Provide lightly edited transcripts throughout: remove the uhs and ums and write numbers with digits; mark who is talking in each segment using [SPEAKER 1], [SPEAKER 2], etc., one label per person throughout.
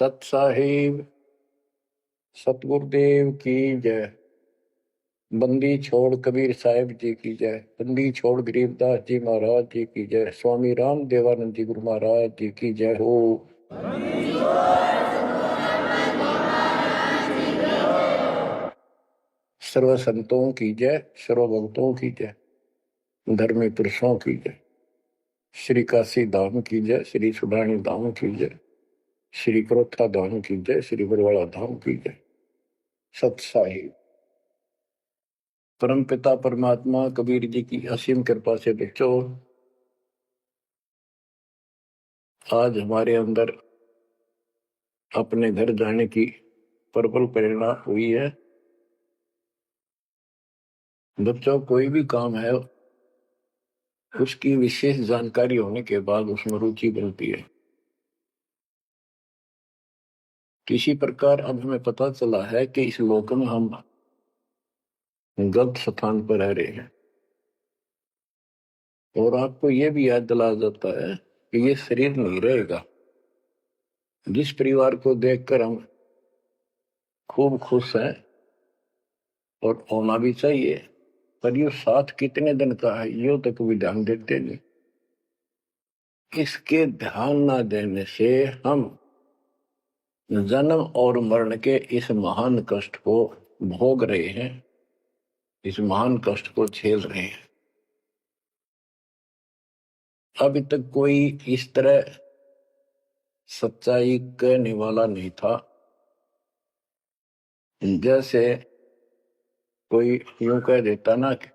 [SPEAKER 1] सत साहिब सतगुरुदेव की जय। बंदी छोड़ कबीर साहिब जी की जय। बंदी छोड़ गरीबदास जी महाराज जी की जय। स्वामी राम देवानंद जी गुरु महाराज जी की जय हो। सर्व संतों की जय, सर्व भक्तों की जय, धर्मी पुरुषों की जय। श्री काशी धाम की जय, श्री सुडानी धाम की जय, श्री क्रोथा धाम की जय, श्री बरवाड़ा धाम की जय। सत साहिब परम पिता परमात्मा कबीर जी की असीम कृपा से बच्चों, आज हमारे अंदर अपने घर जाने की प्रबल प्रेरणा हुई है। बच्चों, कोई भी काम है उसकी विशेष जानकारी होने के बाद उसमें रुचि बनती है। किसी प्रकार अब हमें पता चला है कि इस लोक में हम गलत स्थान पर रह रहे हैं, और आपको यह भी याद दिलाया जाता है कि ये शरीर नहीं रहेगा। जिस परिवार को देखकर हम खूब खुश हैं और होना भी चाहिए, पर ये साथ कितने दिन का है यो तक भी ध्यान देते नहीं। इसके ध्यान ना देने से हम जन्म और मरण के इस महान कष्ट को भोग रहे हैं, इस महान कष्ट को झेल रहे हैं। अभी तक कोई इस तरह सच्चाई कहने वाला नहीं था। जैसे कोई यूं कह देता ना कि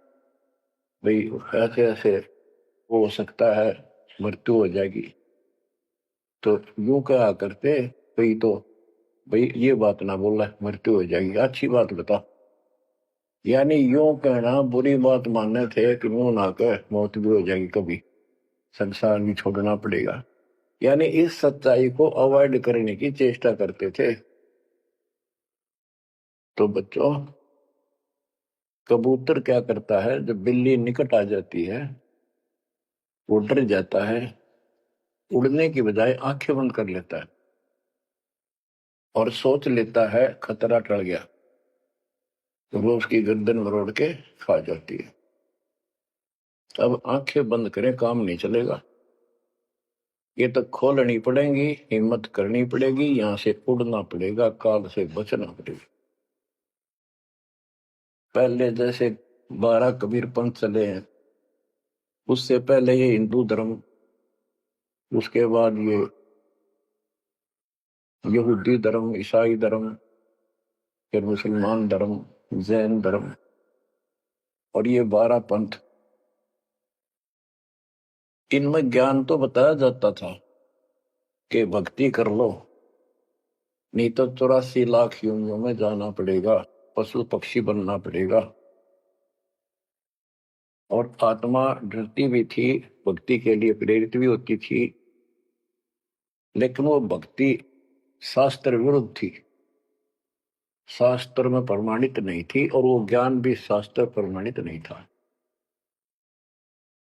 [SPEAKER 1] भाई ऐसे ऐसे हो सकता है, मृत्यु हो जाएगी, तो यूं कहा करते भाई, तो भाई ये बात ना बोला मृत्यु हो जाएगी, अच्छी बात बता। यानी यूं कहना बुरी बात मानने थे कि मुंह ना कह मौत भी हो जाएगी, कभी संसार भी छोड़ना पड़ेगा। यानी इस सच्चाई को अवॉइड करने की चेष्टा करते थे। तो बच्चों, कबूतर क्या करता है, जब बिल्ली निकट आ जाती है वो डर जाता है, उड़ने की बजाय आंखें बंद कर लेता है और सोच लेता है खतरा टल गया, तो वो उसकी गर्दन मरोड़ के खा जाती है। अब आंखें बंद करें काम नहीं चलेगा, ये तो खोलनी पड़ेगी, हिम्मत करनी पड़ेगी, यहां से उड़ना पड़ेगा, काल से बचना पड़ेगा। पहले जैसे 12 कबीर पंथ चले हैं, उससे पहले ये हिंदू धर्म, उसके बाद ये यहूदी धर्म, ईसाई धर्म, फिर मुसलमान धर्म, जैन धर्म, और ये 12 पंथ, इनमें ज्ञान तो बताया जाता था कि भक्ति कर लो, नहीं तो 84 लाख योनियों में जाना पड़ेगा, पशु पक्षी बनना पड़ेगा। और आत्मा डरती भी थी, भक्ति के लिए प्रेरित भी होती थी, लेकिन वो भक्ति शास्त्र विरुद्ध थी, शास्त्र में प्रमाणित नहीं थी, और वो ज्ञान भी शास्त्र प्रमाणित नहीं था।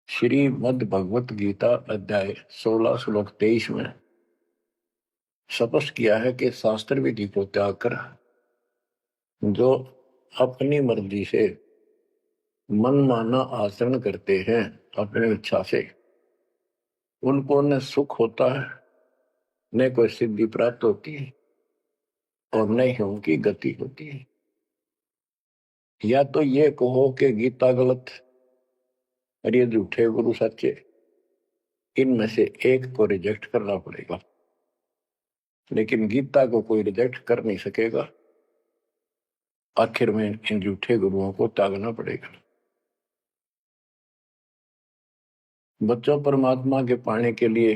[SPEAKER 1] श्रीमद् भगवत गीता अध्याय 16 श्लोक 23 में स्पष्ट किया है कि शास्त्र विधि को त्याग कर जो अपनी मर्जी से मनमाना आचरण करते हैं अपनी इच्छा से, उनको न सुख होता है, न कोई सिद्धि प्राप्त होती है, और न ही उनकी गति होती है। या तो ये कहो कि गीता गलत और ये झूठे गुरु सच्चे, इनमें से एक को रिजेक्ट करना पड़ेगा। लेकिन गीता को कोई रिजेक्ट कर नहीं सकेगा, आखिर में इन झूठे गुरुओं को त्यागना पड़ेगा। बच्चों, परमात्मा के पाने के लिए,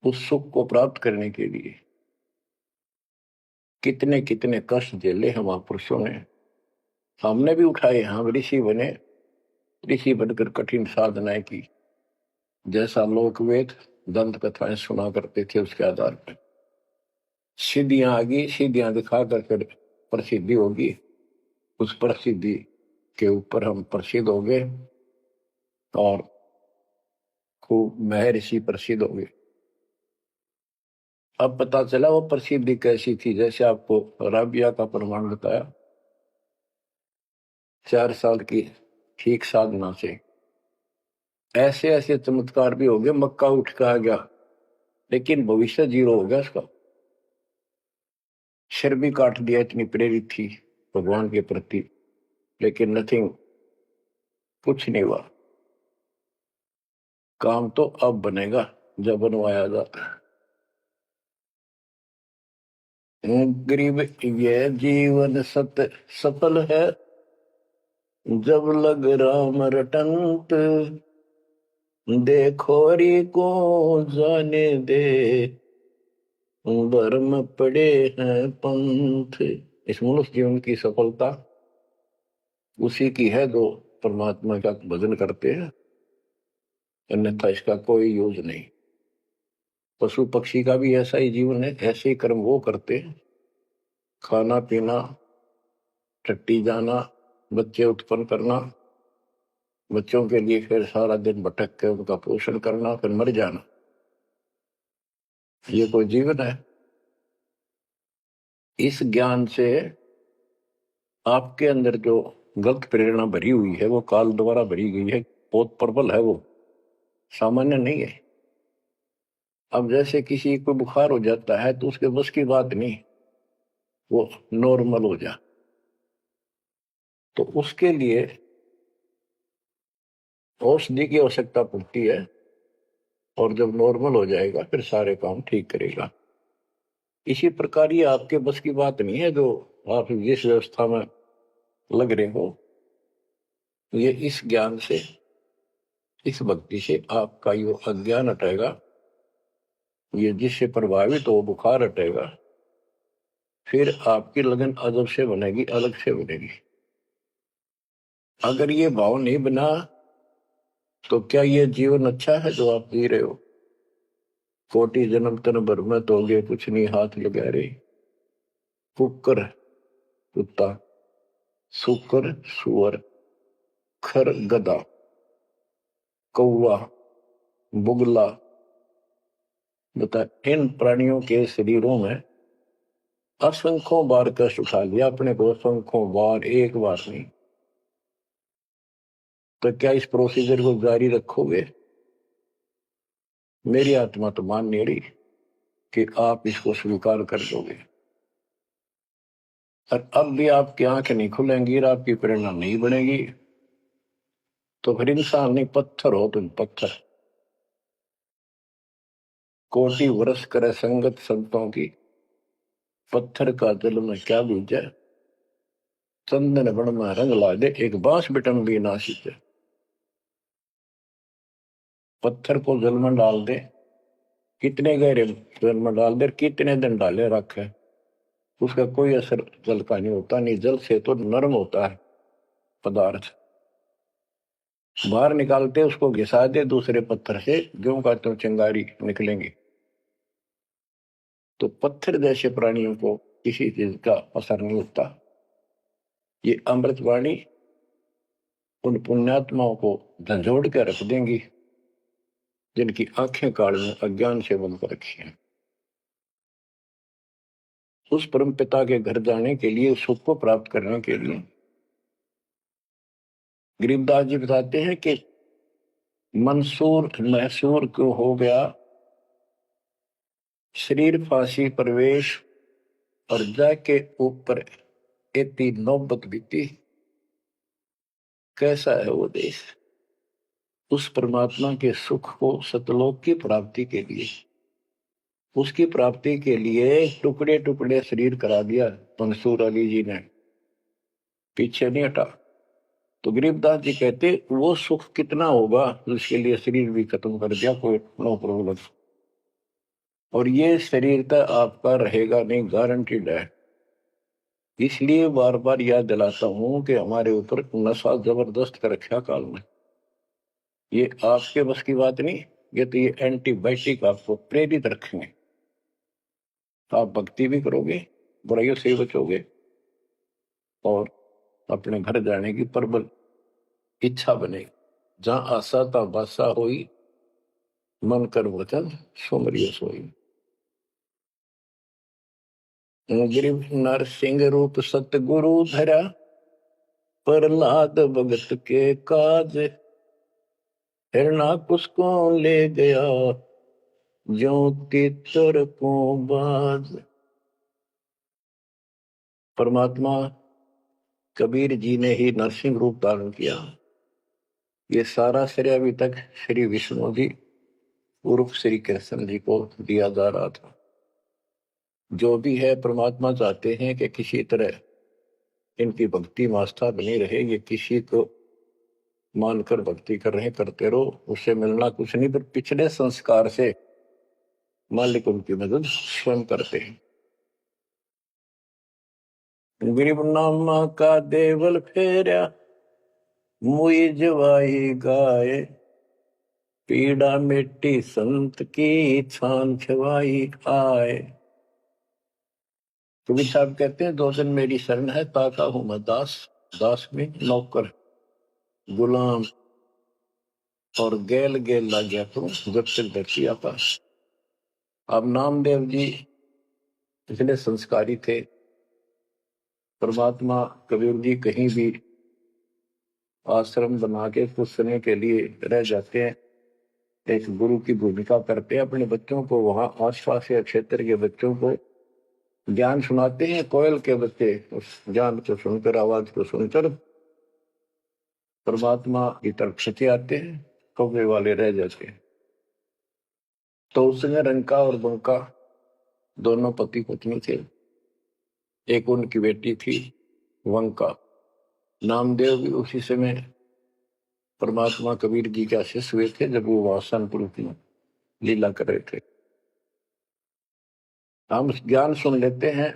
[SPEAKER 1] उस सुख को प्राप्त करने के लिए कितने कितने कष्ट झेले हैं महापुरुषों ने, हमने भी उठाए। हम ऋषि बने, ऋषि बनकर कठिन साधनाएं की, जैसा लोक वेद दंत कथाएं सुना करते थे, उसके आधार पर सिद्धियां आ गई, सिद्धियां दिखा कर प्रसिद्धि होगी, उस प्रसिद्धि के ऊपर हम प्रसिद्ध हो गए और खूब महर्षि प्रसिद्ध हो गए। अब पता चला वो प्रसिद्धि कैसी थी, जैसे आपको राबिया का प्रमाण बताया, 4 साल की ठीक साधना से ऐसे ऐसे चमत्कार भी हो गए, मक्का उठ के आ गया, लेकिन भविष्य जीरो हो गया उसका। सिर भी काट दिया, इतनी प्रेरित थी भगवान के प्रति, लेकिन नथिंग, कुछ नहीं हुआ। काम तो अब बनेगा जब बनवाया जाता है। गरीब ये जीवन सफल है, जब लग राम रटंत, देखो री को जाने दे, भरम पड़े हैं पंथ। इस मनुष्य जीवन की सफलता उसी की है जो परमात्मा का भजन करते हैं, अन्यथा इसका कोई यूज नहीं। पशु पक्षी का भी ऐसा ही जीवन है, ऐसे ही कर्म वो करते हैं, खाना पीना, टट्टी जाना, बच्चे उत्पन्न करना, बच्चों के लिए फिर सारा दिन भटक के उनका पोषण करना, फिर मर जाना। ये कोई जीवन है? इस ज्ञान से आपके अंदर जो गलत प्रेरणा भरी हुई है वो काल द्वारा भरी गई है, बहुत प्रबल है, वो सामान्य नहीं है। अब जैसे किसी को बुखार हो जाता है तो उसके बस की बात नहीं वो नॉर्मल हो जा, तो उसके लिए औषधि की आवश्यकता पड़ती है, और जब नॉर्मल हो जाएगा फिर सारे काम ठीक करेगा। इसी प्रकार ये आपके बस की बात नहीं है जो आप जिस व्यवस्था में लग रहे हो। ये इस ज्ञान से, इस भक्ति से आपका ये अज्ञान हटेगा, ये जिससे प्रभावित हो बुखार हटेगा, फिर आपकी लगन अदब से बनेगी, अलग से बनेगी। अगर ये भाव नहीं बना तो क्या ये जीवन अच्छा है जो आप जी रहे हो? कोटि जन्म तन भर में तोगे कुछ नहीं हाथ लगा रे, कुकर कुत्ता, सुकर सुअर, खर गधा, कौवा, बुगला, बता इन प्राणियों के शरीरों में असंख्यों बार कष्ट उठा लिया अपने को, असंख्यों बार, एक बार नहीं। तो क्या इस प्रोसीजर को जारी रखोगे? मेरी आत्मा तो मान नहीं रही कि आप इसको स्वीकार कर दोगे। और अब भी आपकी आंखें नहीं खुलेंगी और आपकी प्रेरणा नहीं बनेगी, तो फिर इंसान नहीं, पत्थर हो तुम, पत्थर। कोटि वर्ष करे संगत संतों की, पत्थर का जल में क्या बीजे, चंदन बन में रंग ला दे, एक बांस बिटन भी ना सींचे। पत्थर को जल में डाल दे, कितने गहरे जल में डाल दे, कितने दिन डाले रखे, उसका कोई असर जल का नहीं होता। नहीं, जल से तो नरम होता है पदार्थ, बाहर निकालते उसको घिसा दे दूसरे पत्थर से, ज्यों का त्यों चिंगारी निकलेंगी। तो पत्थर जैसे प्राणियों को किसी चीज का असर नहीं होता। ये अमृतवाणी उन पुण्यात्माओं को झंझोड़ कर रख देंगी जिनकी आंखें काल में अज्ञान से बंद कर रखी हैं। उस परम पिता के घर जाने के लिए, सुख को प्राप्त करने के लिए, गरीबदास जी बताते हैं कि मंसूर मैसूर को हो गया शरीर फांसी प्रवेश, और जाके ऊपर एती नौबत बीती। कैसा है वो देश? उस परमात्मा के सुख को, सतलोक की प्राप्ति के लिए, उसकी प्राप्ति के लिए टुकड़े टुकड़े शरीर करा दिया मंसूर अली जी ने, पीछे नहीं हटा। तो गरीबदास जी कहते वो सुख कितना होगा जिसके लिए शरीर भी खत्म कर दिया, कोई नो प्रॉब्लम। और ये शरीर तो आपका रहेगा नहीं, गारंटीड है। इसलिए बार बार याद दिलाता हूं कि हमारे ऊपर नशा जबरदस्त कर रखा काल में। ये आपके बस की बात नहीं, ये तो ये एंटीबायोटिक आपको प्रेरित रखेंगे। आप भक्ति भी करोगे, बुराइयों से बचोगे, और अपने घर जाने की प्रबल इच्छा बनेगी। जहां आशा ता बासा होई, मन कर वचन सुमरिय सोई। गिरिव नरसिंह रूप सतगुरु धरा, प्रहलाद भगत के काज, हिरणाकुश को ले गया, ज्यों तीतर को बाज। परमात्मा कबीर जी ने ही नरसिंह रूप धारण किया। ये सारा श्रेय अभी तक श्री विष्णु जी उर्फ श्री कृष्ण जी को दिया जा रहा था। जो भी है परमात्मा चाहते हैं कि किसी तरह इनकी भक्ति में आस्था बनी रहे। ये किसी को मानकर भक्ति कर रहे करते रहो, उससे मिलना कुछ नहीं, पर पिछले संस्कार से मालिक उनकी मदद स्वयं करते हैं। गरीब नामा का देवल फेरा, मुई जवाई गाय, पीड़ा मिट्टी संत की, छान छवाई आए। कबीर साहब कहते हैं, दो दिन मेरी शरण है, ताका हूं मैं दास, दास में नौकर गुलाम, और गैल गैल ला गया करूं जब तक धरती आकाश। अब नामदेव जी इतने संस्कारी थे। परमात्मा कबीर जी कहीं भी आश्रम बना के कुछ समय के लिए रह जाते हैं, एक गुरु की भूमिका करते हैं। अपने बच्चों को वहां आसपास के क्षेत्र के बच्चों को ज्ञान सुनाते हैं। कोयल के बच्चे उस ज्ञान को सुनकर, आवाज को सुनकर परमात्मा की तरफ खिंचे आते हैं, कौवे वाले रह जाते हैं। तो उस समय रंका और बंका दोनों पति पत्नी थे। एक उनकी बेटी थी वंका। नामदेव भी उसी समय परमात्मा कबीर जी के शिष्य हुए थे जब वो वासनपुर में लीला कर रहे थे। हम ज्ञान सुन लेते हैं,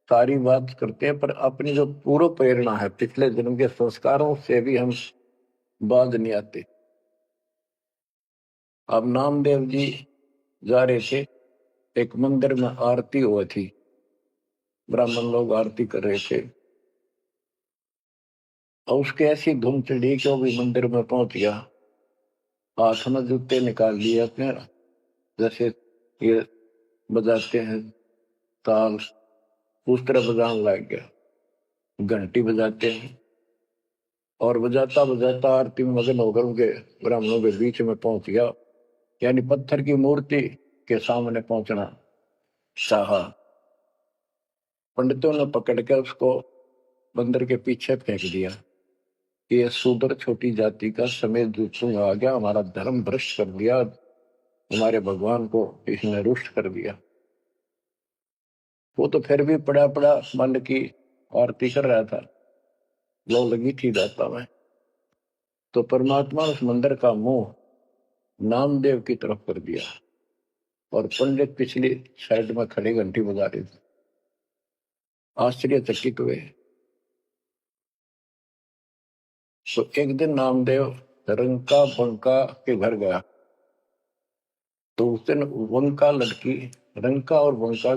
[SPEAKER 1] सारी बात करते हैं, पर अपनी जो पूर्व प्रेरणा है पिछले जन्म के संस्कारों से भी हम बाज नहीं आते। अब नामदेव जी जा रहे थे, एक मंदिर में आरती हुई थी, ब्राह्मण लोग आरती कर रहे थे, और उसके ऐसी धूम चढ़ी कि वो भी मंदिर में पहुंच गया। हाथ में जूते निकाल लिए अपने, जैसे ये बजाते हैं ताल, उस तरह बजाने लग गया। घंटी बजाते हैं और बजाता बजाता आरती में मगन होकर उनके ब्राह्मणों के बीच में पहुंच गया। यानी पत्थर की मूर्ति के सामने पहुंचना चाहा। पंडितों ने पकड़ कर उसको बंदर के पीछे फेंक दिया। ये शूद्र छोटी जाति का समेत दूसरों आ गया, हमारा धर्म भ्रष्ट कर दिया, हमारे भगवान को इसने रुष्ट कर दिया। वो तो फिर भी पड़ा पड़ा मन की आरती कर रहा था, लो लगी थी दाता में। तो परमात्मा उस मंदिर का मुंह नामदेव की तरफ कर दिया और पंडित पिछली साइड में खड़े घंटी बजा रहे थे। आश्चर्यचकित हुए। तो एक दिन नामदेव रंका बंका के घर गया, तो उस दिन वंका लड़की, रंका और बंका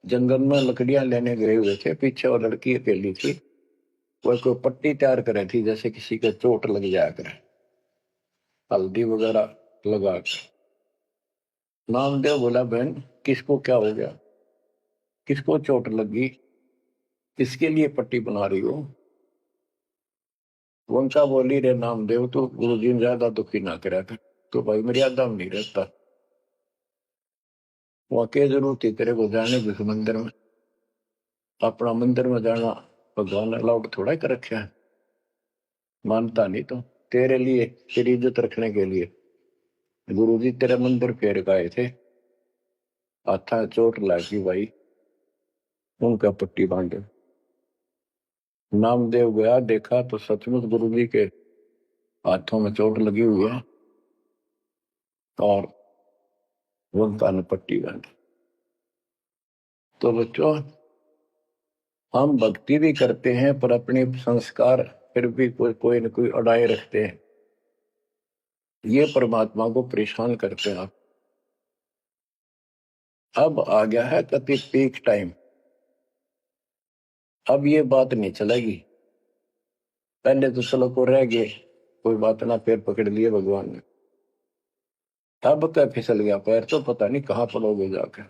[SPEAKER 1] जंगल में लकड़ियां लेने गए हुए थे। पीछे और लड़की अकेली थी, वह कोई पट्टी तैयार करे थी, जैसे किसी के चोट लग जाया करे, हल्दी वगैरह लगा कर। नामदेव बोला, बहन किसको क्या हो गया, किसको चोट लगी, किसके लिए पट्टी बना रही हो? वंशा बोली, रे नामदेव तो गुरु जी ने ज्यादा दुखी ना करा कर, तो भाई मर्यादा में नहीं रहता। वहां के जरूरत थी तेरे को जाने जिस मंदिर में, अपना मंदिर में जाना भगवान ने अलाउड थोड़ा कर रखा है, मानता नहीं तो तेरे लिए, तेरी इज्जत रखने के लिए गुरु जी तेरे मंदिर फेर गए थे, हाथा चोट लगी भाई, उनका पट्टी बांधे। नामदेव गया, देखा तो सचमुच गुरु जी के हाथों में चोट लगी हुई है और वंका ने पट्टी बांधी। तो बच्चों, हम भक्ति भी करते हैं पर अपने संस्कार फिर भी कोई न कोई अड़ाए रखते हैं। ये परमात्मा को परेशान करते हैं। अब आ गया है कति पीक टाइम, अब ये बात नहीं चलेगी। पहले तो चलो को रह गए, कोई बात ना, पैर पकड़ लिए भगवान ने, अब क्या फिसल गया पैर, तो पता नहीं कहाँ पड़ोगे जाकर।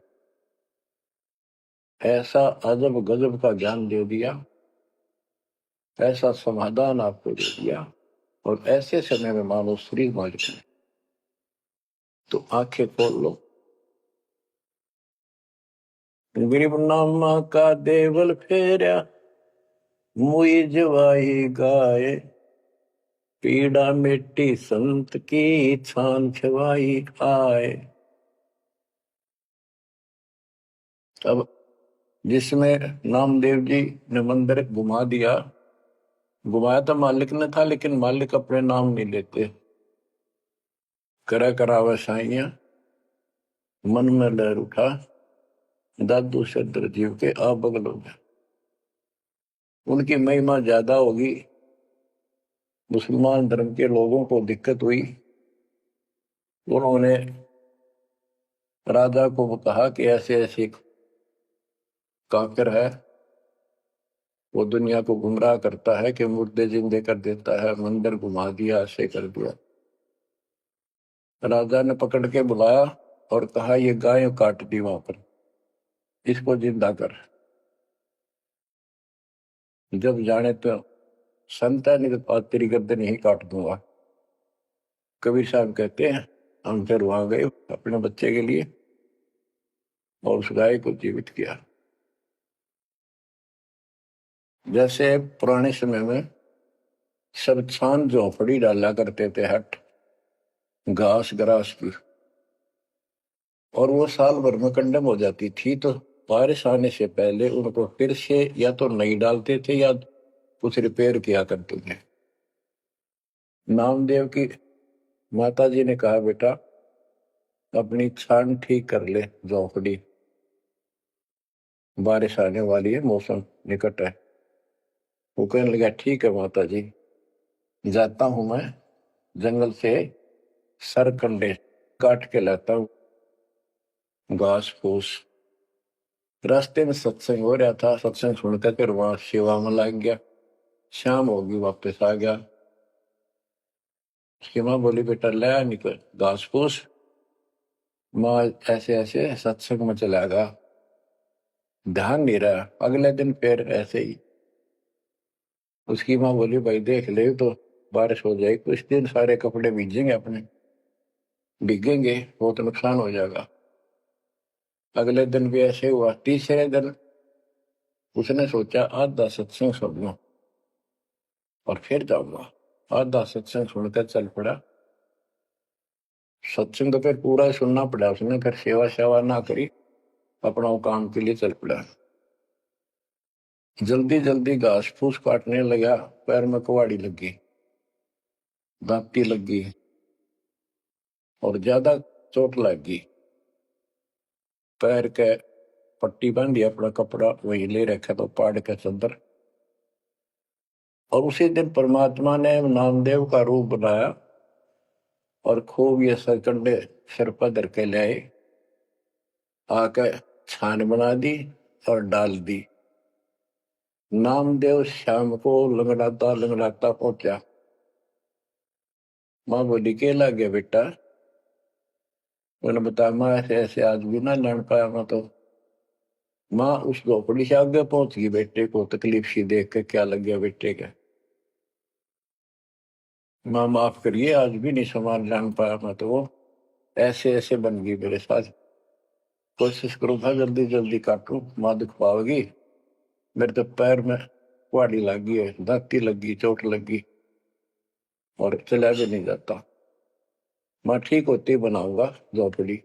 [SPEAKER 1] ऐसा अजब गजब का ज्ञान दे दिया, ऐसा समाधान आपको दे दिया, और ऐसे समय में मानो श्री मालिक ने तो आंखें खोल लो। गरीबनामा का देवल फेरा मुई जवाई गाए, पीड़ा मिट्टी संत की छान छवाई आए। अब जिसमें नामदेव जी ने मंदिर घुमा दिया, घुमाया तो मालिक ने था, लेकिन मालिक अपने नाम नहीं लेते। करा करावे साइया मन में लहर उठा, दादू सदर जीव के आ बगल हो गया। उनकी महिमा ज्यादा होगी, मुसलमान धर्म के लोगों को दिक्कत हुई। उन्होंने राजा को कहा कि ऐसे ऐसे काफिर है, वो दुनिया को गुमराह करता है कि मुर्दे जिंदे कर देता है, मंदिर घुमा दिया, ऐसे कर दिया। राजा ने पकड़ के बुलाया और कहा ये गाय काट दी वहां पर, इसको जिंदा कर। जब जाने तो संत है, नहीं तो तेरी गर्दन यही काट दूंगा। कबीर साहब कहते हैं हम फिर वहां गए अपने बच्चे के लिए और उस गाय को जीवित किया। जैसे पुराने समय में सब छान झोपड़ी डाला करते थे, हट घास ग्रास की, और वो साल भर में कंडम हो जाती थी, तो बारिश आने से पहले उनको फिर से या तो नहीं डालते थे या कुछ रिपेयर किया करते थे। नामदेव की माता जी ने कहा बेटा अपनी छान ठीक कर ले झोपड़ी, बारिश आने वाली है, मौसम निकट है। वो कहने लगा ठीक है माता जी, जाता हूं मैं जंगल से सरकंडे काट के लाता हूं, घास फूस। रास्ते में सत्संग हो रहा था, सत्संग सुनकर फिर वहां सेवा में लग गया। शाम होगी वापस आ गया। उसकी माँ बोली बेटा ले निकल घास फूस। माँ ऐसे ऐसे सत्संग में चला गया, ध्यान नहीं रहा। अगले दिन फिर ऐसे ही। उसकी माँ बोली भाई देख ले तो बारिश हो जाएगी, कुछ दिन सारे कपड़े भीजेंगे, अपने भीगेंगे, बहुत नुकसान हो जाएगा। अगले दिन भी ऐसे हुआ। तीसरे दिन उसने सोचा आधा सत्संग सुन लो और फिर जाऊंगा। आधा सत्संग सुनकर चल पड़ा। सत्संग तो फिर पूरा सुनना पड़ा उसने, फिर सेवा सेवा ना करी, अपना काम के लिए चल पड़ा। जल्दी जल्दी घास फूस काटने लगा, पैर में कुहाड़ी लगी, दांती लगी और ज्यादा चोट लगी। पैर के पट्टी बांधी, अपना कपड़ा वही ले रखा तो पाड़ के चंदर। और उसी दिन परमात्मा ने नामदेव का रूप बनाया और खूब ये सरकंडे सिर पर धर के लाए, आके छान बना दी और डाल दी। नामदेव शाम को लंगड़ाता लंगड़ाता पहुंचा। माँ बोली के ला गया बेटा? उन्होंने बताया माँ ऐसे ऐसे आज भी ना लड़ पाया मैं तो। माँ उस झोपड़ी से आगे पहुंच गई, बेटे को तकलीफ सी देख के क्या लग गया बेटे का। माँ माफ करिए आज भी नहीं सामान जान पाया मैं तो, वो ऐसे ऐसे बन गई मेरे साथ। कोशिश करूँ था जल्दी जल्दी काटूं, माँ दुख पाओगी। मेरे तो पैर में कुहाड़ी लगी है, दांती लगी, चोट लगी और चला भी नहीं जाता। माँ ठीक होती बनाऊंगा झोपड़ी।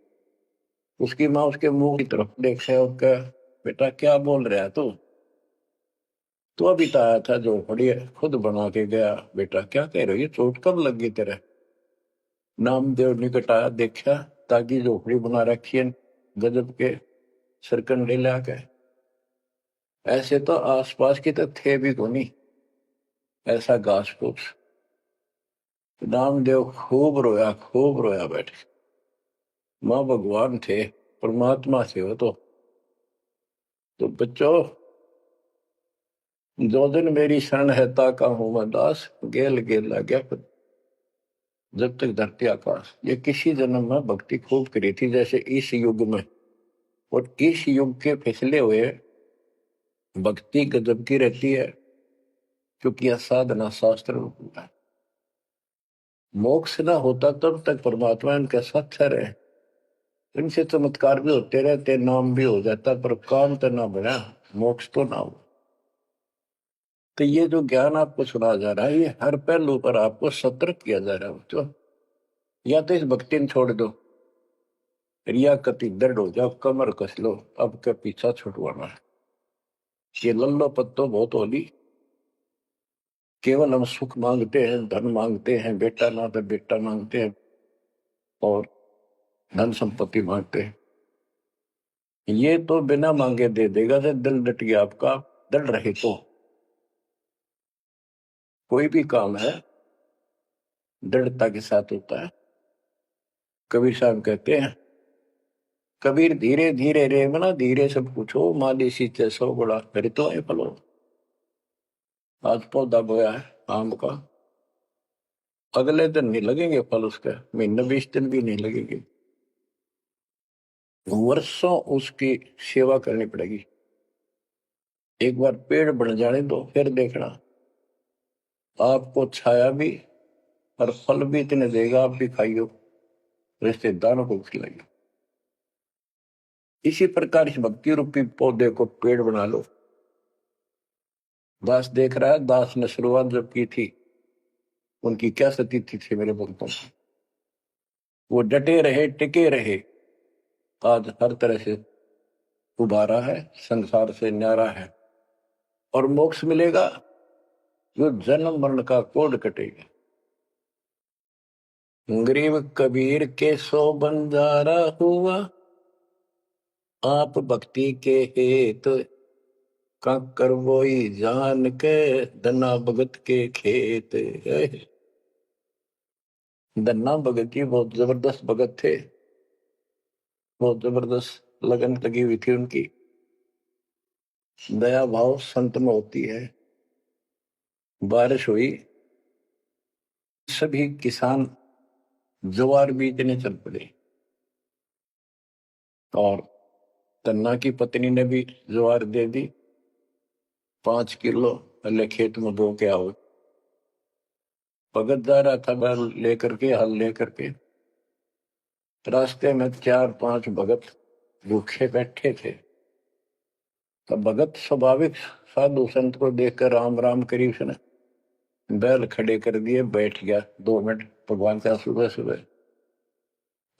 [SPEAKER 1] उसकी माँ उसके मुंह की तरफ देखे और कहा बेटा क्या बोल रहा है तू अभी तो आया था झोपड़ी खुद बना के गया, बेटा क्या कह रही है, चोट कब लगी तेरे? नामदेव निकट आया, देखा ताकि झोपड़ी बना रखी है गजब के सरकंडे लाके। ऐसे तो आसपास की तो थे भी को नहीं, ऐसा घास फूस। नामदेव खूब रोया बैठे। माँ भगवान थे, परमात्मा थे वो तो बच्चों जो दिन मेरी शरण है ताका हूं मैं दास, गेल गेल ला गया जब तक धरती आकाश। ये किसी जन्म में भक्ति खूब करी थी, जैसे इस युग में और इस युग के फिसले हुए भक्ति गजब की रहती है, क्योंकि यह साधना शास्त्र में पूरा है। मोक्ष ना होता तब तक परमात्मा इनके साथ रहे, इनसे चमत्कार भी होते रहते, नाम भी हो जाता, पर काम तो ना बना, मोक्ष तो ना हो। तो ये जो ज्ञान आपको सुना जा रहा है, ये हर पहलू पर आपको सतर्क किया जा रहा है बच्चों। या तो इस भक्ति ने छोड़ दो, रिया कति दृढ़ हो जाओ, कमर कस लो, अब क्या पीछा छुटवाना है। ये लल्लो पत्तो बहुत होली, केवल हम सुख मांगते हैं, धन मांगते हैं, बेटा ना तो बेटा मांगते हैं और धन संपत्ति मांगते हैं। ये तो बिना मांगे दे देगा, से दिल डट गया आपका, दृढ़ रहे तो कोई भी काम है दृढ़ता के साथ होता है। कबीर साहब कहते हैं, कबीर धीरे धीरे रे मना, धीरे सब कुछ हो, माली सींचे सौ गुणा, फिर तो है फलो। आज पौधा बोया है आम का, अगले दिन नहीं लगेंगे फल उसके, महीने 20 दिन भी नहीं लगेंगे, वर्षों उसकी सेवा करनी पड़ेगी। एक बार पेड़ बढ़ जाने दो, फिर देखना आपको छाया भी और फल भी इतने देगा, आप भी खाइयो, रिश्तेदारों को खिलाइयो। इसी प्रकार इस भक्ति रूपी पौधे को पेड़ बना लो। दास देख रहा है, दास ने शुरुआत जब की थी, उनकी क्या स्थिति थी मेरे भक्तों की, वो डटे रहे, टिके रहे, आज हर तरह से उबारा है, संसार से न्यारा है, और मोक्ष मिलेगा, जो जन्म मरण का कोड कटेगा। गरीब कबीर के 100 बंजारा हुआ, आप भक्ति के हेत कंकर वोई जान के, धन्ना भगत के खेत। धन्ना भगत जी बहुत जबरदस्त भगत थे, बहुत जबरदस्त लगन लगी हुई थी उनकी। दया भाव संत में होती है। बारिश हुई, सभी किसान ज्वार बीजने चल पड़े, और तन्ना की पत्नी ने भी ज्वार दे दी, 5 किलो, पहले खेत में बो के आओ। भगत जा रहा था बैल लेकर के, हल लेकर के, रास्ते में 4-5 भगत भूखे बैठे थे। तब भगत स्वाभाविक साधु संत को देखकर राम राम करी, उसने बैल खड़े कर दिए, बैठ गया 2 मिनट भगवान का। सुबह सुबह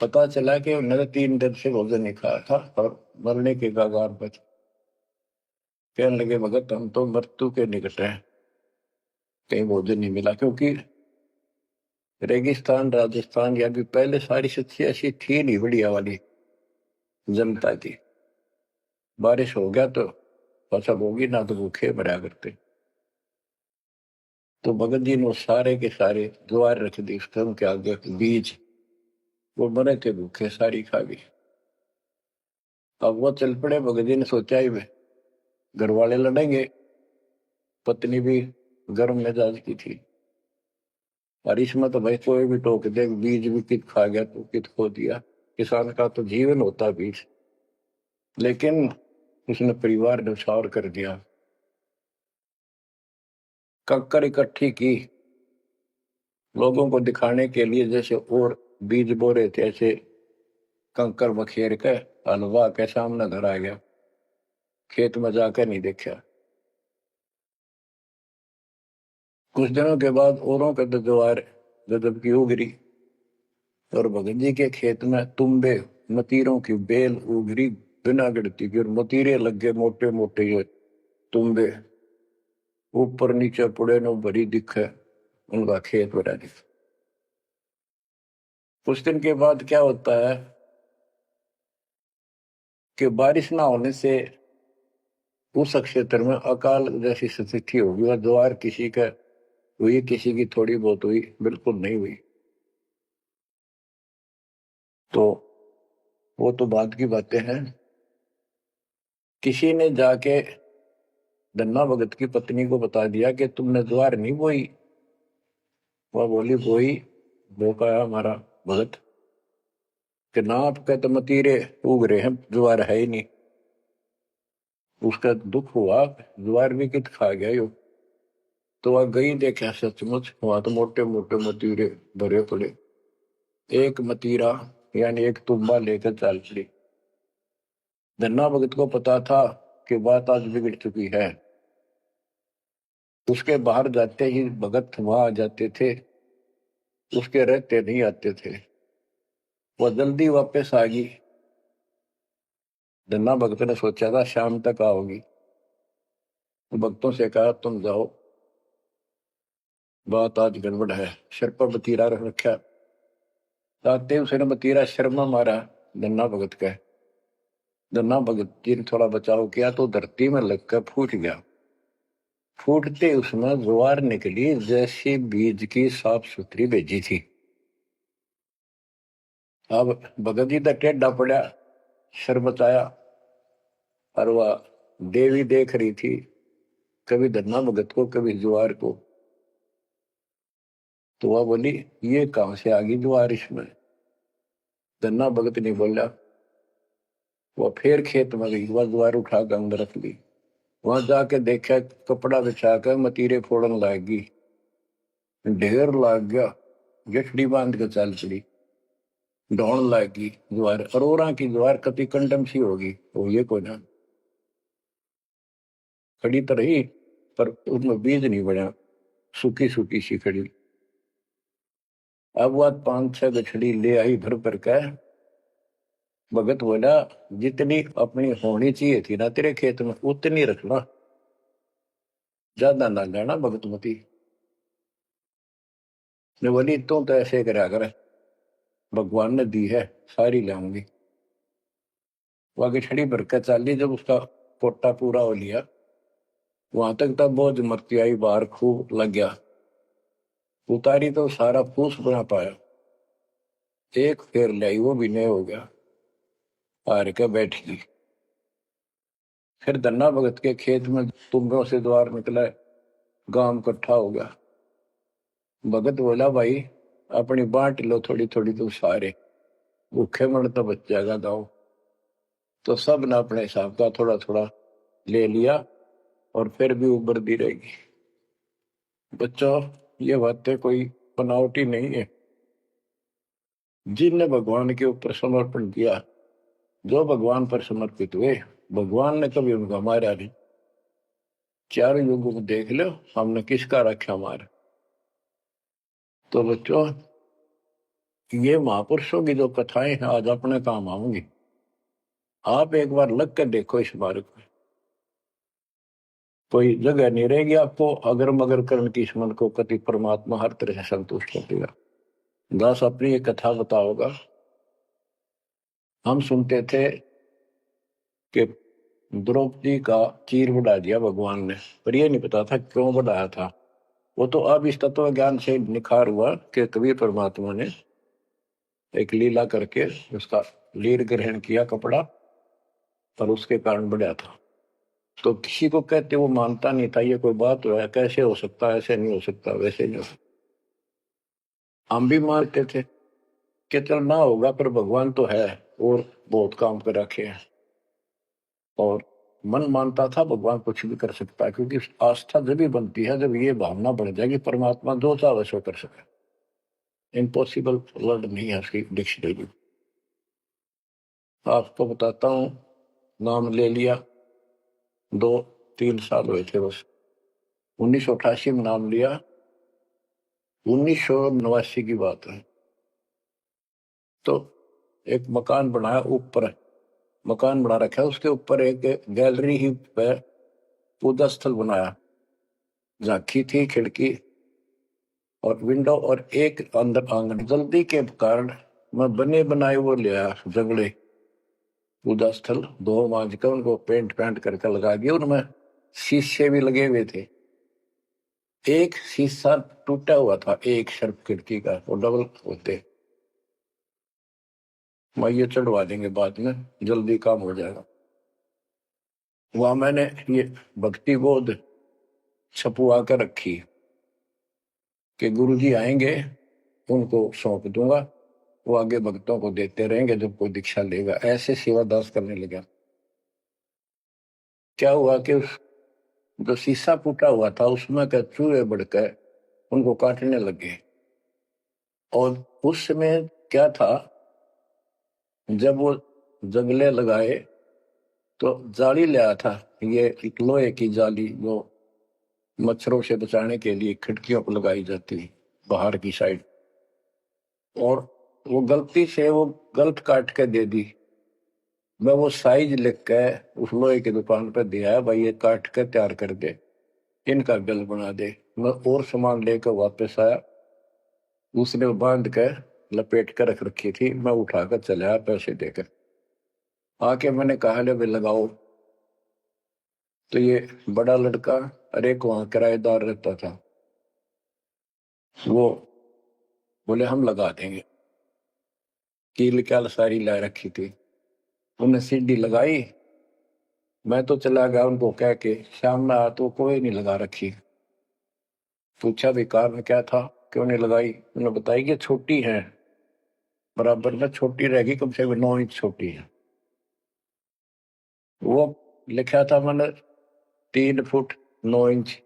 [SPEAKER 1] पता चला कि उन्होंने 3 दिन से भोजन नहीं खाया था और मरने के कगार पर। कहने लगे, भगत हम तो मृत्यु के निकट हैं, कहीं भोजन नहीं मिला, क्योंकि रेगिस्तान राजस्थान या भी पहले सारी स्थिति ऐसी थी नहीं, बढ़िया वाली जनता थी। बारिश हो गया तो फसल होगी, ना तो भूखे मरा करते। तो भगत जी ने सारे के सारे ज्वार रख दी उनके आगे, बीज, वो मरे थे भूखे, सारी खा गई। अब वो चल पड़े, भगत जी ने सोचा ही वे घर वाले लड़ेंगे, पत्नी भी गर्म मिजाज की थी, और इसमें तो भाई कोई भी टोक दे, बीज भी कित खा गया तो कित खो दिया, किसान का तो जीवन होता बीज। लेकिन उसने परिवार न्यौछावर कर दिया, कंकर इकट्ठी की लोगों को दिखाने के लिए, जैसे और बीज बो रहे थे, ऐसे कंकर बखेर के हलवा के सामने घर आ गया, खेत में जाकर नहीं देखा। कुछ दिनों के बाद औरों के ज्वार गजब की उगरी, और भगत जी के खेत में तुम्बे मतीरों की बेल उगरी बिना गिरती की, और मतीरे लग गए मोटे मोटे, ये तुम्बे ऊपर नीचे पुड़े नो भरी दिखे, उनका खेत बना दिखा। कुछ दिन के बाद क्या होता है कि बारिश ना होने से उस क्षेत्र में अकाल जैसी स्थिति होगी, और ज्वार किसी का हुई, किसी की थोड़ी बहुत हुई, बिल्कुल नहीं हुई। तो वो तो बाद की बातें हैं। किसी ने जाके धन्ना भगत की पत्नी को बता दिया कि तुमने ज्वार नहीं बोई। वह बोली, बोई, बो पाया हमारा भगत, कि नाप के तो मतीरे उग रहे हैं, ज्वार है ही नहीं। उसका दुख हुआ, ज्वार भी कित खा गया यो। तो वह गई, देखा सचमुच वहां तो मोटे मोटे मतीरे भरे पड़े। एक मतीरा यानी एक तुम्बा लेकर चल पड़ी। धन्ना भगत को पता था कि बात आज बिगड़ चुकी है। उसके बाहर जाते ही भगत वहां आ जाते थे, उसके रहते नहीं आते थे। वो जल्दी वापस आ गई। धन्ना भगत ने सोचा था शाम तक आओगी। भक्तों से कहा तुम जाओ, बात आज गड़बड़ है। सिर पर बतीरा रख रखा। आते उसने बतीरा शर्मा मारा धन्ना भगत का। धन्ना भगत जी ने थोड़ा बचाव किया तो धरती में लगकर फूट गया। फूटते उसमें ज्वार निकली जैसी बीज की साफ सुथरी भेजी थी। अब भगत जी तो टेढ़ा पड़ा, सर बचाया, और वह देवी देख रही थी, कभी धन्ना भगत को कभी ज्वार को। तो वह बोली ये कहां से आ गई ज्वार इसमें। धन्ना भगत नहीं बोला। वह फिर खेत में गई, वह ज्वार उठा कर अंदर रख ली। वहां जाके देखा, कपड़ा बिछाकर मतीरे फोड़न लागी। ढेर लाग गया, गठड़ी बांध कर चल पड़ी। ढोण लागी ज्वार, अरोरा की ज्वार कति कंडम सी होगी वो, ये को ना खड़ी तो रही पर उसमें बीज नहीं बना, सूखी सूखी सी खड़ी। अब वह 5-6 गठड़ी ले आई भर भर का। भगत बोला जितनी अपनी होनी चाहिए थी ना तेरे खेत में उतनी रखना, ज्यादा ना लेना भगतमती ने। बोली तू तो ऐसे करा कर, भगवान ने दी है सारी लाऊंगी। वह गठड़ी भर कर चाली। जब उसका कोटा पूरा हो लिया, वहां तक तब बोझ मरती आई बाहर खूब लग गया। उतारी तो सारा फूस बना पाया। एक फेर लाई वो भी नहीं हो गया, हार के बैठ गई। फिर धन्ना भगत के खेत में तुम्बों से द्वार निकला, गांव इकट्ठा हो गया। भगत बोला भाई अपनी बांट लो थोड़ी थोड़ी, तो सारे भूखे मर तो बच जाएगा गाँव। तो सब ने अपने हिसाब का थोड़ा थोड़ा ले लिया, और फिर भी उबरती रहेगी। बच्चों ये बातें कोई बनावटी नहीं है। जिनने भगवान के ऊपर समर्पण किया, जो भगवान पर समर्पित हुए, भगवान ने कभी उनका मारा नहीं। चारों युगों को देख लो हमने किसका रखा मार। तो बच्चों ये महापुरुषों की जो कथाएं हैं आज अपने काम आऊंगी। आप एक बार लग कर देखो इस मार्ग में, कोई जगह नहीं रहेगी आपको अगर मगर करण की इस मन को कति परमात्मा हर तरह से संतुष्ट कर देगा। दास अपनी एक कथा बताओगा। हम सुनते थे कि द्रौपदी का चीर बढ़ा दिया भगवान ने, पर ये नहीं पता था क्यों बढ़ाया था। वो तो अब इस तत्व ज्ञान से निखार हुआ कि कबीर परमात्मा ने एक लीला करके उसका लीर ग्रहण किया कपड़ा, पर उसके कारण बढ़ा था। तो किसी को कहते वो मानता नहीं था, ये कोई बात है कैसे हो सकता, ऐसे नहीं हो सकता, वैसे नहीं हो सकता। हम भी मानते थे कि चल ना होगा, पर भगवान तो है और बहुत काम कर रखे हैं। और मन मानता था भगवान कुछ भी कर सकता है, क्योंकि आस्था जब भी बनती है जब ये भावना बढ़ जाएगी परमात्मा जो चाहे सो कर सके। इम्पॉसिबल वर्ड नहीं है उसकी डिक्शनरी। आपको बताता हूँ, नाम ले लिया, 2-3 साल हुए थे बस। 1988 में नाम लिया, 1989 की बात है। तो एक मकान बनाया, ऊपर मकान बना रखा है, उसके ऊपर एक गैलरी ही पे पूजा स्थल बनाया। झांकी थी, खिड़की और विंडो, और एक अंदर आंगन। जल्दी के कारण मैं बने बनाए वो लिया जंगले पूजा स्थल, 2 मांझ कर उनको पेंट करके लगा दिया। उनमें शीशे भी लगे हुए थे। एक शीशा टूटा हुआ था, एक शर्फ खिड़की का, वो डबल होते। मैं ये चढ़वा देंगे बाद में, जल्दी काम हो जाएगा। वहां मैंने ये भक्ति बोध छपुआ कर रखी कि गुरुजी आएंगे उनको सौंप दूंगा, वो आगे भक्तों को देते रहेंगे जब कोई दीक्षा लेगा, ऐसे सेवादास करने लगा। क्या हुआ कि उस जो शीशा फूटा हुआ था उसमें के चूहे बढ़कर उनको काटने लगे। और उस समय क्या था, जब वो जंगले लगाए तो जाली ले आया था, ये एक लोहे की जाली जो मच्छरों से बचाने के लिए खिड़कियों पर लगाई जाती है बाहर की साइड। और वो गलती से वो गलत काट के दे दी। मैं वो साइज लिख के उस लोहे की दुकान पर दिया, भाई ये काट के तैयार कर दे, इनका बिल बना दे। मैं और सामान लेकर वापस आया, उसने बांध के लपेट कर रख रखी थी, मैं उठाकर चला आया पैसे देकर। आके मैंने कहा ले भाई लगाओ। तो ये बड़ा लड़का अरे एक वहां किराएदार रहता था, वो बोले हम लगा देंगे। कील क्या सारी ला रखी थी, उन्हें सीढ़ी लगाई। मैं तो चला गया उनको कह के, शाम में आया तो कोई नहीं लगा रखी। पूछा भी कारण क्या था, क्यों नहीं लगाई। उन्होंने बताई कि छोटी है, बराबर में छोटी रहेगी, कम से कम 9 इंच छोटी है। वो लिखा था मैंने 3 फुट 9 इंच,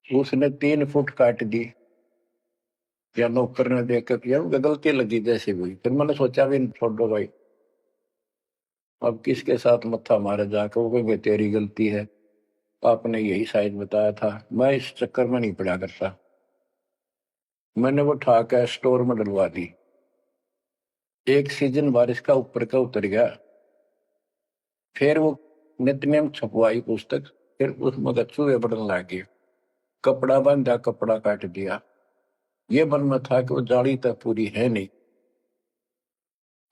[SPEAKER 1] उसने 3 फुट काट दी। या नौकर ने देखकर यार गलती लगी जैसे हुई। फिर मैंने सोचा भी छोड़ो भाई, अब किसके साथ मत्था मारे जाकर, वो कहेंगे तेरी गलती है, आपने यही साइज बताया था। मैं इस चक्कर में नहीं पड़ा करता। मैंने वो उठा कर स्टोर में डलवा दी। एक सीजन बारिश का ऊपर का उतर गया, फिर वो नित्यनेम छपवाई पुस्तक, फिर उसमें चूहे बढ़ने लगे। कपड़ा बांधा, कपड़ा काट दिया। ये मन में था कि वो जाली तक पूरी है नहीं।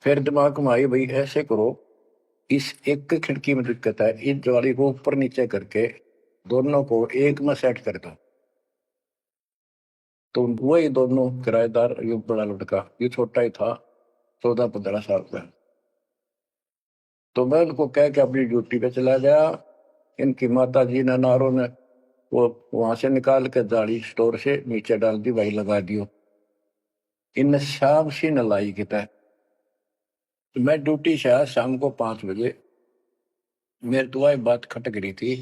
[SPEAKER 1] फिर दिमाग में आई भाई ऐसे करो, इस एक खिड़की में दिक्कत है, इस जाली को ऊपर नीचे करके दोनों को एक में सेट कर दो। तो वही दोनों किराएदार, ये बड़ा लड़का, ये छोटा ही था, 14-15 साल का। तो मैं उनको कह के अपनी ड्यूटी पे चला गया। इनकी माता जी ने नारों ने वो वहां से निकाल के जाली स्टोर से नीचे डाल दी, भाई लगा दियो। इन शाम से न लाई किता। तो मैं ड्यूटी से आया शाम को 5 बजे, मेरे तो वही बात खटक रही थी।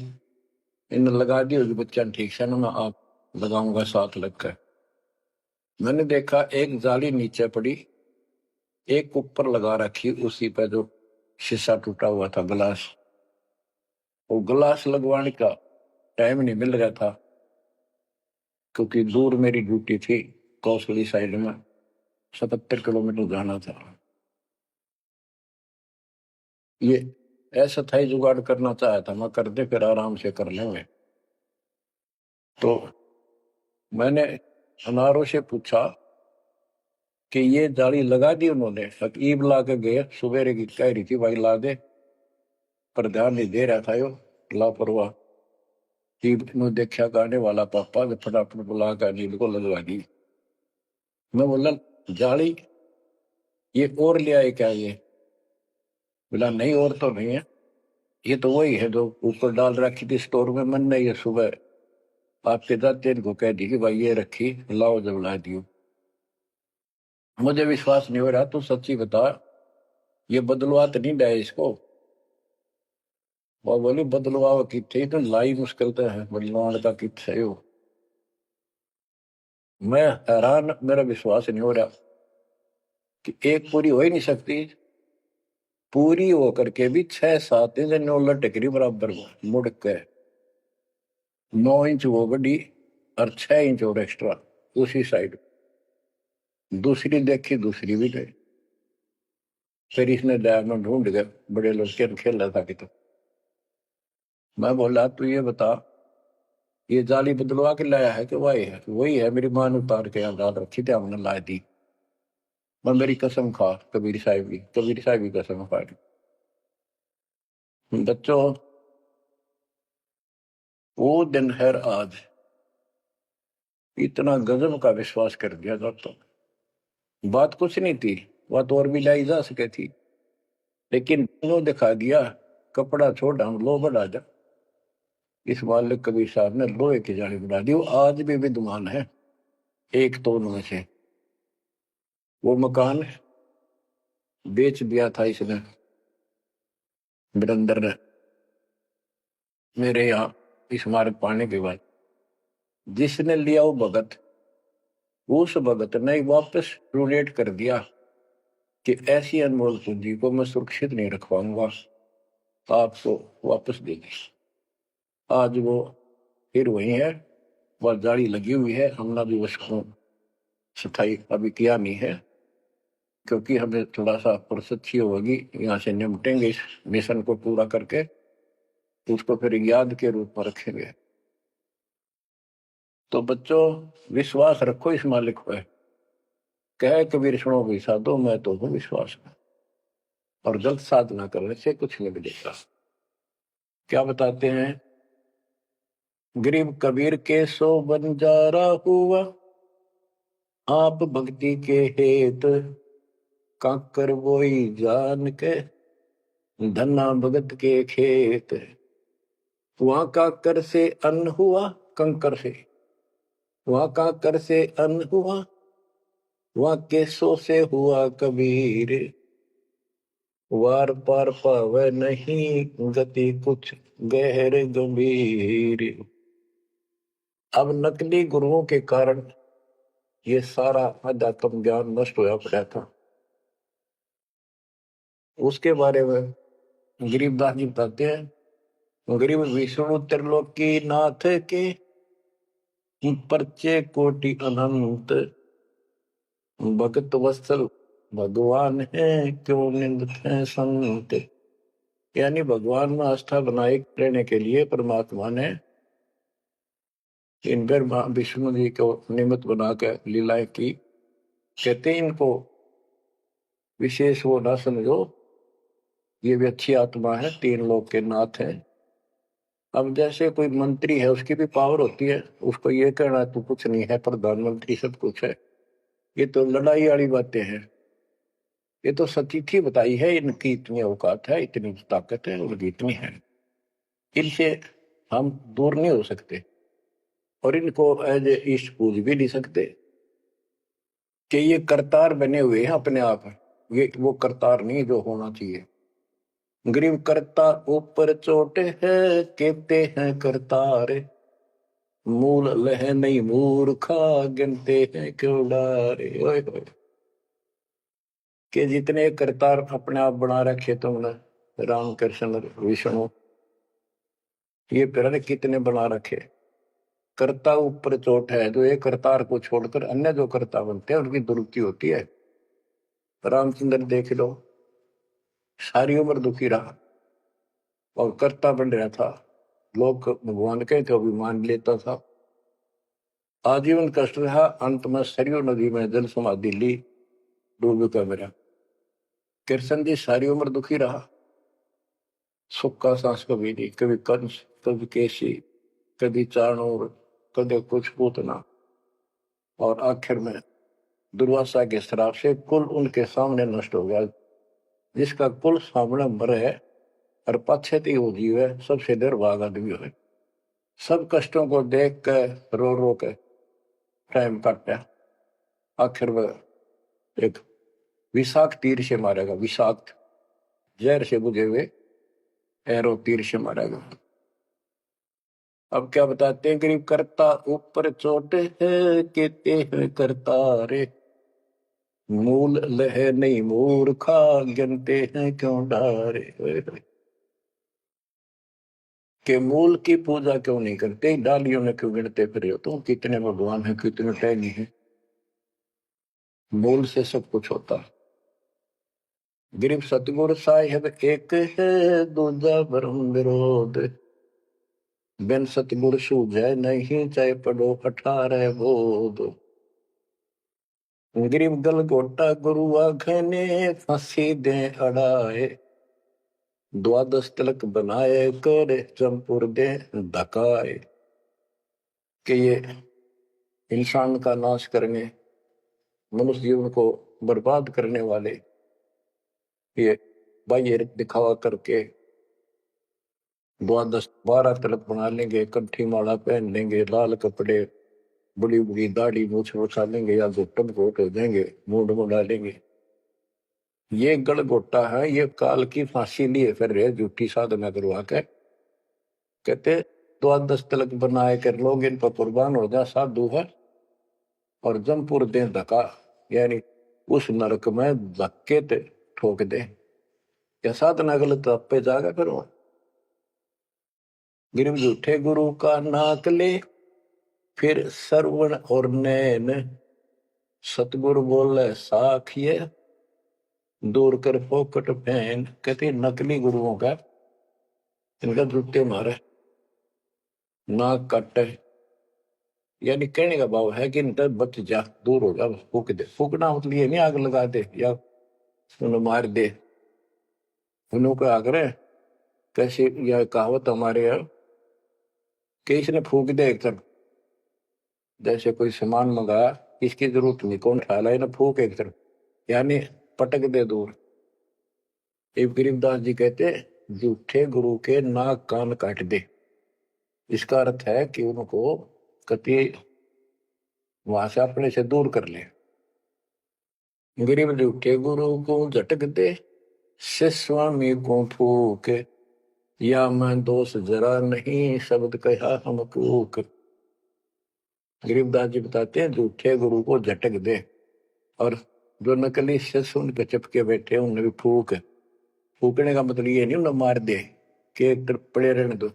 [SPEAKER 1] इन लगा दी होगी बच्चा ठीक से ना, मैं आप लगाऊंगा साथ लगकर। मैंने देखा एक जाली नीचे पड़ी, एक ऊपर लगा रखी, उसी पे जो शीशा टूटा हुआ था गिलास। वो गिलास लगवाने का टाइम नहीं मिल रहा था, क्योंकि दूर मेरी ड्यूटी थी, कौशली साइड में 77 किलोमीटर जाना था। ये ऐसा था ही, जुगाड़ करना चाहा था मैं, कर दे फिर आराम से कर लेंगे। तो मैंने अनारों से पूछा कि ये जाली लगा दी उन्होंने। हकीब ला के गए, सवेरे की कह रही थी भाई ला दे, पर ध्यान नहीं दे रहा था यो, लापरवाह। ने देखा गाने वाला पापा ने फटाफट बुला कर नींद को लगवा दी। मैं बोला जाली ये और ले आए क्या ये? बोला नहीं और तो नहीं है, ये तो वही है जो ऊपर डाल रखी थी स्टोर में। मैंने ये सुबह आपके दाते को कह दी कि भाई ये रखी, लाओ जब ला दियो। मुझे विश्वास नहीं हो रहा, तू सच्ची बता, ये बदलवा तो नहीं डाय इसको? वो बोली बदलवा किथे तो लाई मुश्किल तो है, बदलवान का किथे हो। मैं हैरान, मेरा विश्वास नहीं हो रहा कि एक पूरी हो ही नहीं सकती। पूरी होकर के भी 6-7 इंच नौ लटक रही बराबर मुड़ के, 9 इंच वो बड़ी और 6 इंच और एक्स्ट्रा उसी साइड। दूसरी देखी, दूसरी भी गई। फिर इसने डायमंड ढूंढ गए, बड़े लड़के ने खेल रहा था कि। तो मैं बोला तू ये बता, ये जाली बदलवा के लाया है कि वही है? वही है, मेरी मां ने उतार के यहाँ डाल रखी थी, हमने ला दी। मैं मेरी कसम खा, कबीर साहब की कसम खा रही। बच्चों, वो दिन है आज, इतना गजब का विश्वास कर दिया दोस्तों। बात कुछ नहीं थी, बात और भी लाई जा सके थी, लेकिन लो दिखा दिया। कपड़ा छोड़ हम लो बढ़ा जा। इस मालिक कबीर साहब ने लोहे की जाली बना दी। वो आज भी विद्यमान है, एक तो उनमें से। वो मकान बेच दिया था इसने बिरंदर ने मेरे यहाँ इस मार्ग पाने के बाद। जिसने लिया वो भगत, उस भगत ने वापस डोनेट कर दिया कि ऐसी अनमोल पूंजी को मैं सुरक्षित नहीं रख पाऊंगा, आपको वापस दे दी। आज वो फिर वही है, वह जाली लगी हुई है। हमने भी उसको सफाई अभी किया नहीं है, क्योंकि हमें थोड़ा सा फुर्सत ही होगी। यहाँ से निपटेंगे इस मिशन को पूरा करके, उसको फिर याद के रूप में रखेंगे। तो बच्चों, विश्वास रखो इस मालिक पर। कह कबीर सुनो भी साधो, मैं तो हूँ विश्वास में। और गलत साधना करने से कुछ नहीं मिलेगा। क्या बताते हैं? गरीब कबीर के सो बंजारा हुआ, आप भक्ति के हेत काकर बोई जान के, धन्ना भगत के खेत। वहां काकर से अन्न हुआ कंकर से, वहां काकर से अन्न हुआ, वहां केसों से हुआ कबीर। वार पार पावे नहीं गति कुछ गहर गंभीर। अब नकली गुरुओं के कारण ये सारा अध्यात्म ज्ञान नष्ट होया पड़ा था। उसके बारे में गरीबदास जी बताते हैं, गरीब विष्णु त्रिलोकी नाथ के परचे कोटि अनंत, भगत वत्सल भगवान है क्यों निंदत है संत। यानी भगवान में आस्था बनाए रहने के लिए परमात्मा ने इन पर विष्णु जी को निमित्त बनाकर लीलाएं की। कहते इनको विशेष वो ना समझो, ये भी अच्छी आत्मा है, तीन लोग के नाथ है। अब जैसे कोई मंत्री है, उसकी भी पावर होती है, उसको ये कहना तो कुछ नहीं है, प्रधानमंत्री सब कुछ है, ये तो लड़ाई वाली बातें हैं। ये तो सतीथी बताई है, इनकी इतनी औकात है, इतनी ताकत है, उनकी इतनी है। इनसे हम दूर नहीं हो सकते और इनको एज ए ईस्ट पूज भी नहीं सकते कि ये करतार बने हुए हैं अपने आप। ये वो करतार नहीं जो होना चाहिए। गरीब करता ऊपर चोटे है, कहते हैं करतार, मूल लह नहीं मूर्खा, गिनते हैं क्यों डारे। ओए होए, कि जितने करतार अपने आप बना रखे तुमने, राम कृष्ण विष्णु, ये फिर कितने बना रखे। कर्ता ऊपर चोट है, जो एक करतार को छोड़कर अन्य जो कर्ता बनते हैं उनकी दुरुक्ति होती है। रामचंद्र देख लो, सारी उम्र दुखी रहा और कर्ता बन रहा था। लोग भगवान के थे, भी मान लेता था। आजीवन कष्ट रहा, अंत में सरयू नदी में जल समाधि ली, डूब का मेरा। कृष्ण जी सारी उम्र दुखी रहा, सुख का सांस कभी नहीं, कभी कंस, कभी केसी, कभी चाणूर, कभी कुछ पूतना, और आखिर में दुर्वासा के श्राप से कुल उनके सामने नष्ट हो गया। जिसका कुल सामने मरे और पश्चाती वो जीव है, सबसे निर्भाग आदमी है। सब कष्टों को देख कर रो रो के टाइम काटा, आखिर में एक विषाक्त तीर से मारेगा, विषाक्त जहर से बुझे हुए एरो तीर से मारेगा। अब क्या बताते हैं, गरीब करता ऊपर चोट है, कहते हैं करता रे, मूल लह नहीं मूर्खा, गिनते हैं क्यों डारे। के मूल की पूजा क्यों नहीं करते, डालियों में क्यों गिनते फिर हो तुम, कितने भगवान है, कितने टैनी है। मूल से सब कुछ होता। गरीब सतगुरु साहिब एक है, दूजा ब्रह्म विरोध, बिन सतगुरु सूझे नहीं, चाहे पढ़ो 18 बोध। गरीब गल गोटा गुरु आखने, फांसी दे अड़ाए, द्वादश तिलक बनाए कर, चंपुर दे धकाए। कि ये इंसान का नाश करने, मनुष्य जीवन को बर्बाद करने वाले, ये बाह्य दिखावा करके द्वादश 12 तिलक बना लेंगे, कंठी माला पहन लेंगे, लाल कपड़े बड़ी बड़ी दाढ़ी मूछ उछा लेंगे या घुटन घोट हो देंगे, मूड में डालेंगे। ये गलगोटा है, ये काल की फांसी लिए फिर रहे झूठी साधना करवा के। कहते द्वादश तलक बनाए कर लोग इन पर कुर्बान हो जा साधु है, और जमपुर दे धक्का, यानी उस नरक में धक्के ठोक दे। क्या साधना गलत पे जागा करो। गिरव झूठे गुरु का नाक ले, फिर सरवण और नैन, सतगुरु बोले साखिए, दूर कर फोकट फैन। कहते नकली गुरुओं का इनका जूते मारे, नाक काटे, यानी कहने का भाव है कि इनका बच जा, दूर हो जा, फूक दे। फूकना मतलब ये नहीं आग लगा दे या उन्हें मार दे। उन्होंने आग्रह कैसे, यह कहावत हमारे यहाँ कि इसने फूक दे एक तरफ, जैसे कोई सामान मंगाया, इसकी जरूरत नहीं, कौन खा ला, इन्हें फूक एक तरफ, यानी पटक दे दूर। एक गरीबदास जी कहते झूठे गुरु के नाक कान काट दे। इसका अर्थ है कि उनको कति वहां से अपने से दूर कर ले। गरीब झूठे गुरु को झटक दे, से स्वामी को फूक, या मैं दोष जरा नहीं, शब्द कहा हम कूक। गरीबदास जी बताते हैं झूठे गुरु को झटक दे, और जो नकली शिष्य उनके चपके बैठे उन्हें भी फूक। फूकने का मतलब ये नहीं उन्हें मार दे कि एक तरफ पड़े रहने दो।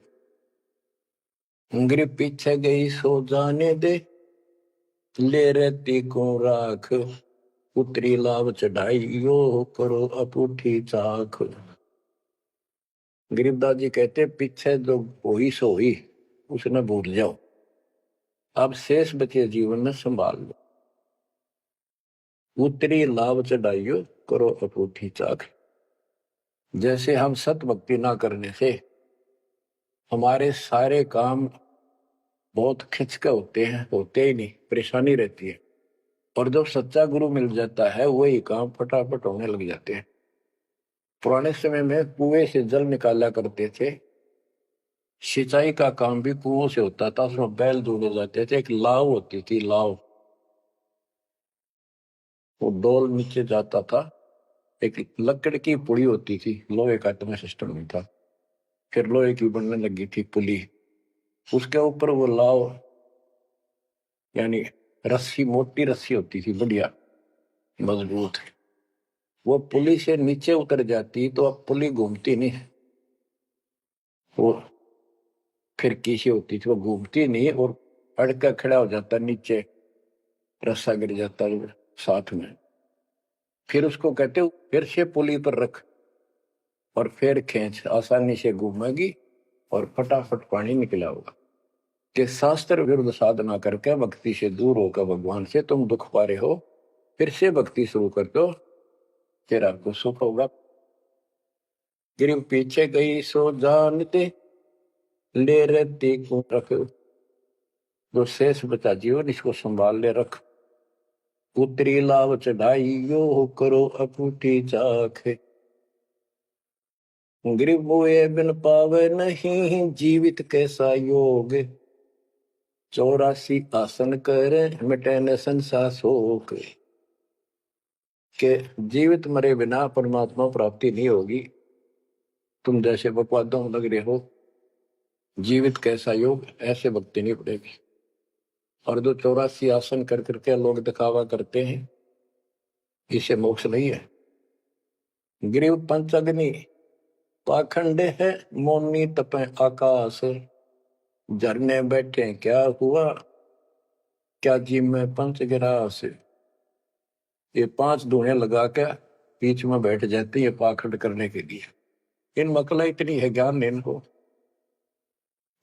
[SPEAKER 1] गरीब पीछे गई सो जाने दे, ले रहती को राख, उतरी लाभ चढ़ाई यो करो अपूठी चाख। गरीबदास जी कहते पीछे जो हुई सो हुई, उसने भूल जाओ, अब शेष बचे जीवन में संभाल लो। उतरी लाभ चढ़ाइयो करो अपूठी चाख। जैसे हम सत भक्ति ना करने से हमारे सारे काम बहुत खिंच के होते ही नहीं, परेशानी रहती है। और जब सच्चा गुरु मिल जाता है वही काम फटाफट होने लग जाते हैं। पुराने समय में कुएं से जल निकाला करते थे, सिंचाई का काम भी कुओं से होता था, उसमें बैल जोड़े जाते थे। एक लाव होती थी, लाव, वो डोल नीचे जाता था। एक लकड़ की पुड़ी होती थी, लोहे का इतना सिस्टम नहीं था, फिर लोहे की बनने लगी थी पुली, उसके ऊपर वो लाव यानी रस्सी, मोटी रस्सी होती थी, बढ़िया मजबूत। वो पुली से नीचे उतर जाती तो अब पुली घूमती नहीं, वो फिर किसी होती थी, वो घूमती नहीं और अड़का खड़ा हो जाता नीचे, रस्सा गिर जाता साथ में। फिर उसको कहते फिर से पुली पर रख और फिर खींच, आसानी से घूमेगी और फटाफट पानी निकला होगा। कि शास्त्र विरुद्ध साधना करके भक्ति से दूर होकर भगवान से तुम दुख पा रहे हो, फिर से भक्ति शुरू कर दो, फिर आपको सुख होगा। गिरिव पीछे गई सो जानते, ले रहती को रख, जो शेष बचा जीवन इसको संभाल ले रख। उतरी लाभ चढ़ाई यो करो अपूठी चाख। गिरिव बोए बिन पावे नहीं, जीवित कैसा योग, 84 आसन करे मिटे न संसार शोक। के जीवित मरे बिना परमात्मा प्राप्ति नहीं होगी। तुम जैसे बकवादों में लग रहे हो, जीवित कैसा योग, ऐसे भक्ति नहीं पड़ेगी। और जो 84 आसन कर करके लोग दिखावा करते हैं, इसे मोक्ष नहीं है। गिरिव पंचअग्नि पाखंड है, मोनी तपे आकाश, झरने बैठे क्या हुआ, क्या जी में पंच गिरास। ये 5 धुएं लगा के बीच में बैठ जाते हैं पाखंड करने के लिए। इन मकला इतनी है ज्ञान नहीं इनको।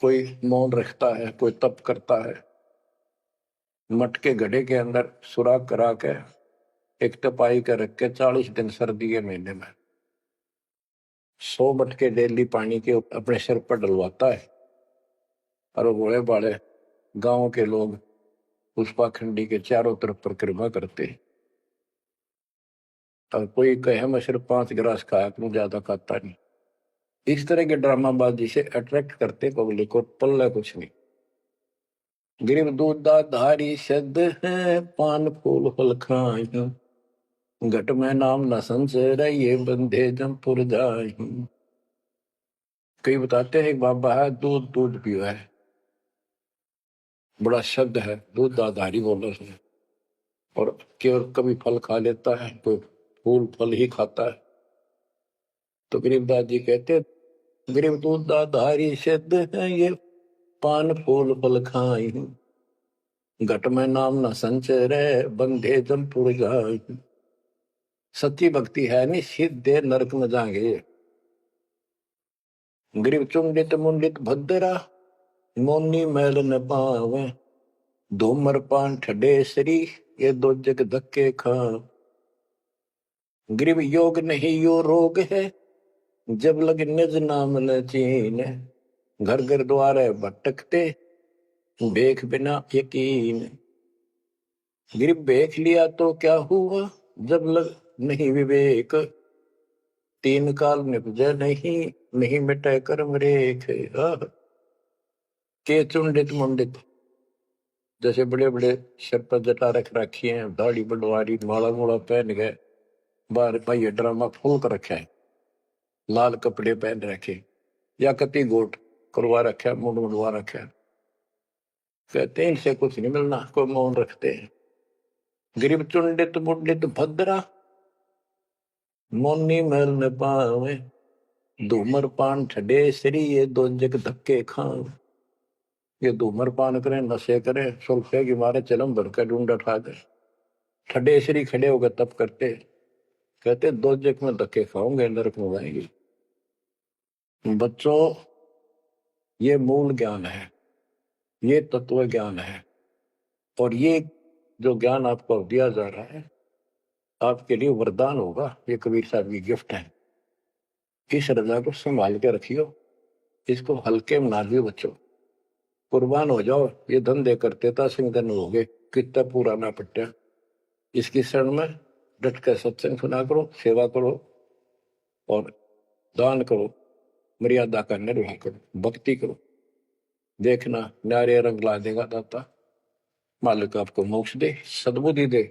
[SPEAKER 1] कोई मौन रखता है, कोई तप करता है, मटके घड़े के अंदर सुराख करा के एक तपाई के रख के 40 दिन सर्दी के महीने में 100 मटके डेली पानी के अपने सिर पर डलवाता है। और वो बड़े बड़े गांव के लोग उस पाखंडी के चारों तरफ परिक्रमा करते हैं। और कोई कहे मैं सिर्फ 5 गिलास खाया करूं, ज्यादा खाता नहीं। इस तरह के ड्रामाबाजी से अट्रैक्ट करते पब्लिक को, पल्ला कुछ नहीं। गरीब दूधा धारी शब्द है, पान फूल फल खाई, घट में नाम न संचर, ये बंधे जमपुर जाई। कई बताते हैं बाबा है दूध दूध पियो है, बड़ा शब्द है दूध दाधारी बोलने से, और केवल कभी फल खा लेता है, कोई फूल फल ही खाता है। तो गरीबदास जी कहते गरीब दूध दाधारी शब्द है, ये पान फूल फल खाई, घट में नाम न संचर, बंधे जमपुर जाई। सच्ची भक्ति है नहीं सीधे नरक में जाएंगे। गरीब चुंडित मुंडित भद्रा, मोनी मैल न पावे, धूमर पान ठडे श्री, ये दो जग धक्के खा। गरीब योग नहीं यो रोग है, जब लग निज नाम न चीन, घर घर द्वारे भटकते, देख बिना यकीन। गरीब देख लिया तो क्या हुआ, जब लग नहीं विवेक, तीन काल निपजे नहीं, नहीं मिटे कर्म रेख। के चुंडित मुंडित, जैसे बड़े बड़े सिर पर जटा रख रखी है, दाढ़ी बड़वारी, माला मोला पहन गए, बाहर भाई ड्रामा फूल कर रखा है, लाल कपड़े पहन रखे, या कति गोट करवा रखा, मुंड मुंडवा रखा, कहते हैं इनसे कुछ नहीं मिलना, कोई मौन रखते हैं। गरीब चुंडित मुंडित भद्रा, मोनी मैल न पावे, धूमर पान ठडे श्री, ये दो जग धक्के खाओ। ये धूमर पान करें, नशे करें, सुल्फे की मारे चलम भर कर ढूंढ उठा दे, ठडे श्री खड़े होकर तप करते, कहते दो जग में धक्के खाओगे, नरक में जाएंगे। बच्चों ये मूल ज्ञान है, ये तत्व ज्ञान है, और ये जो ज्ञान आपको दिया जा रहा है आपके लिए वरदान होगा। ये कबीर साहब की गिफ्ट है। इस रजा को संभाल के रखियो, इसको हल्के में ना लियो बच्चों, कुर्बान हो जाओ। ये धंधे करते था सिंगन हो गए, कितना पुराना पट्टा। इसकी शरण में डट कर सत्संग सुना करो, सेवा करो और दान करो, मर्यादा का निर्वाह करो, भक्ति करो, देखना न्यारे रंग ला देगा दाता। मालिक आपको मोक्ष दे, सद्बुद्धि दे,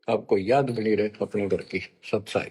[SPEAKER 1] आपको याद बनी रहे अपने घर की सच्चाई।